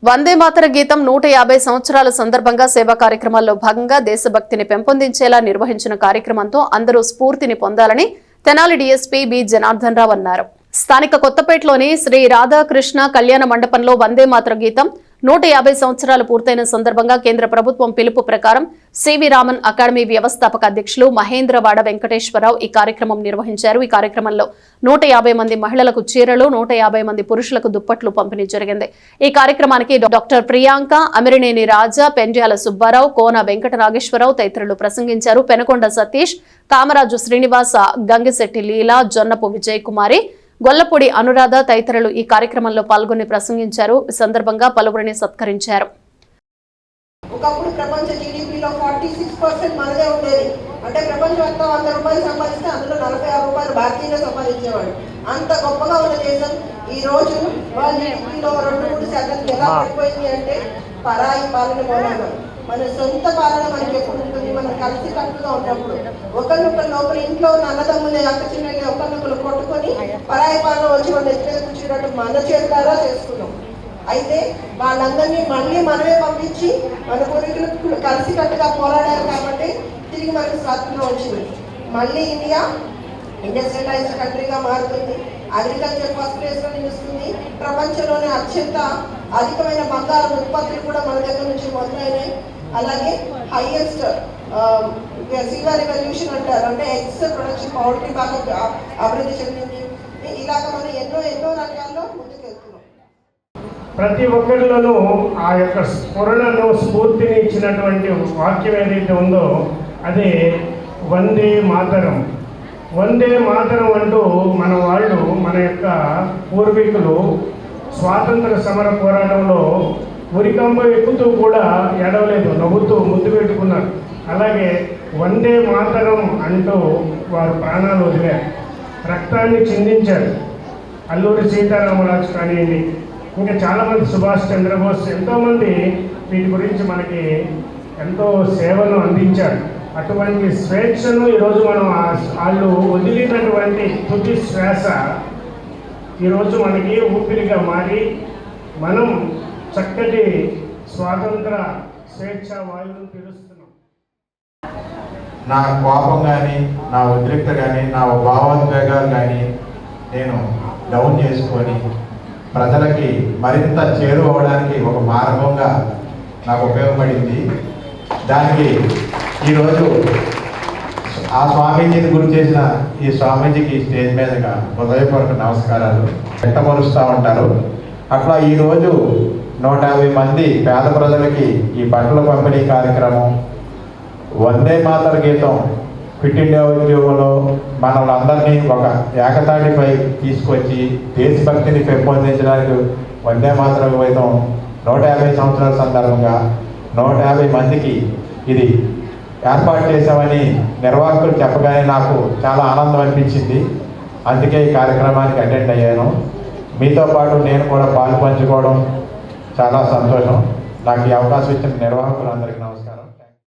వందే మాతర గీతం 150 సంవత్సరాల సందర్భంగా సేవా కార్యక్రమాల్లో భాగంగా దేశభక్తిని పెంపొందించేలా నిర్వహించిన కార్యక్రమంతో అందరూ స్ఫూర్తిని పొందాలని తెనాలి డీఎస్పీ బి జనార్దన్ రావు అన్నారు. స్థానిక కొత్తపేటలోని శ్రీ రాధాకృష్ణ కళ్యాణ మండపంలో వందే మాతర గీతం 150 సంవత్సరాలు పూర్తయిన సందర్భంగా కేంద్ర ప్రభుత్వం పిలుపు ప్రకారం సివి రామన్ అకాడమీ వ్యవస్థాపక అధ్యక్షులు మహేంద్రవాడ వెంకటేశ్వరరావు ఈ కార్యక్రమం నిర్వహించారు. ఈ కార్యక్రమంలో 150 మంది మహిళలకు చీరలు, 150 మంది పురుషులకు దుప్పట్లు పంపిణీ జరిగింది. ఈ కార్యక్రమానికి డాక్టర్ ప్రియాంక, అమిరినేని రాజా, పెండ్యాల సుబ్బారావు, కోన వెంకట నాగేశ్వరరావు తదితరులు ప్రసంగించారు. పెనకొండ సతీష్, కామరాజు శ్రీనివాస, గంగిశెట్టి లీలా, జొన్నపు విజయకుమారి, గొల్లపూడి అనురాధ తదితరులు ఈ కార్యక్రమంలో పాల్గొని ప్రసంగించారు. ఈ సందర్భంగా పలువురిని సత్కరించారు. ఒకప్పుడు ప్రపంచ జీడీపీలో 46% మనదే ఉండేది. అంటే ప్రపంచం మొత్తం 100 రూపాయలు సంపాదిస్తే అందులో 46 రూపాయలు భారతీయులు సంపాదించేవాడు. అంత గొప్పగా ఉన్న దేశం ఈ రోజు వాళ్ళ జీడీపీలో 2-3% ఎలా పడిపోయింది అంటే పరాయి పాలన మూలంగా. మన సొంత పాలన మనకి ఎప్పుడు ఉంటుంది? మనం కలిసి కట్టుగా ఉన్నప్పుడు ఒకరినొకరు లోపల ఇంట్లో ఉన్న అన్నదమ్ములే, అక్క చిన్నలే ఒకరినొకరు కొట్టుకొని పరాయి పాలన వచ్చి మన ఎత్తుగా కూర్చున్నట్టు మన చేతులారా చేసుకున్నాం. అయితే వాళ్ళందరినీ మళ్ళీ మనమే పంపించి మన పూర్వీకులు కలిసి కట్టుగా పోరాడారు కాబట్టి తిరిగి మనకు స్వాతంత్రం వచ్చింది. మళ్ళీ ఇండియా ఇండస్ట్రియలైజ్డ్ కంట్రీగా మారుతుంది. అగ్రికల్చర్ ఫస్ట్ ప్లేస్లో నిలుస్తుంది. ప్రపంచంలోనే అత్యంత అధికమైన బంగారం ఉత్పత్తులు కూడా మన దగ్గర నుంచి మొదలైనాయి. అలాగే హైయెస్ట్ సిల్వర్ రెవల్యూషన్ అంటారు, అంటే ఎగ్స్ ప్రొడక్షన్ పౌల్ట్రీ బాగా అభివృద్ధి చెందింది. ఇలాగ మనం ఎన్నో రకాల్లో ముందుకెళ్తున్నాం. ప్రతి ఒక్కరిలోనూ ఆ యొక్క స్ఫురణను, స్ఫూర్తిని ఇచ్చినటువంటి వాక్యం ఏదైతే ఉందో అదే వందే మాతరం. వందే మాతరం అంటూ మన వాళ్ళు, మన యొక్క పూర్వీకులు స్వాతంత్ర సమర పోరాటంలో ఉరికంబ ఎక్కుతూ కూడా ఎడవలేదు, నవ్వుతూ ముద్దు పెట్టుకున్నారు. అలాగే వందే మాతరం అంటూ వారు ప్రాణాలు వదిలారు, రక్తాన్ని చిందించారు. అల్లూరి సీతారామరాజు కానివ్వండి, ఇంకా చాలామంది, సుభాష్ చంద్రబోస్, ఎంతోమంది వీటి గురించి మనకి ఎంతో సేవను అందించారు. అటువంటి స్వేచ్ఛను ఈరోజు మనం వాళ్ళు వదిలినటువంటి తుది శ్వాస ఈరోజు మనకి ఊపిరిగా మారి మనం చక్కటి స్వాతంత్ర స్వేచ్ఛ వాయువును పీలుస్తున్నాం. నా కోపం కానీ, నా ఉద్రిక్త కానీ, నా భావోద్వేగాలు కానీ నేను డౌన్ చేసుకొని ప్రజలకి మరింత చేరువవడానికి ఒక మార్గంగా నాకు ఉపయోగపడింది. దానికి ఈరోజు ఆ స్వామీజీని గుర్తు చేసిన ఈ స్వామీజీకి స్టేజ్ మీదగా హృదయపూర్వక నమస్కారాలు వ్యక్తపరుస్తూ ఉంటారు. అట్లా ఈరోజు 150 మంది పేద ప్రజలకి ఈ బట్టల పంపిణీ కార్యక్రమం, వందే మాతర గీతం, ఫిట్ ఇండియా ఉద్యోగంలో మనల్ని అందరినీ ఒక ఏకతాటిపై తీసుకొచ్చి దేశభక్తిని పెంపొందించడానికి వందే మాతర గీతం 150 సంవత్సరాల సందర్భంగా 150 మందికి ఇది ఏర్పాటు చేశామని నిర్వాహకులు చెప్పగానే నాకు చాలా ఆనందం అనిపించింది. అందుకే ఈ కార్యక్రమానికి అటెండ్ అయ్యాను. మీతో పాటు నేను కూడా పాలు పంచుకోవడం చాలా సంతోషం. నాకు ఈ అవకాశం ఇచ్చిన నిర్వాహకులందరికీ నమస్కారం.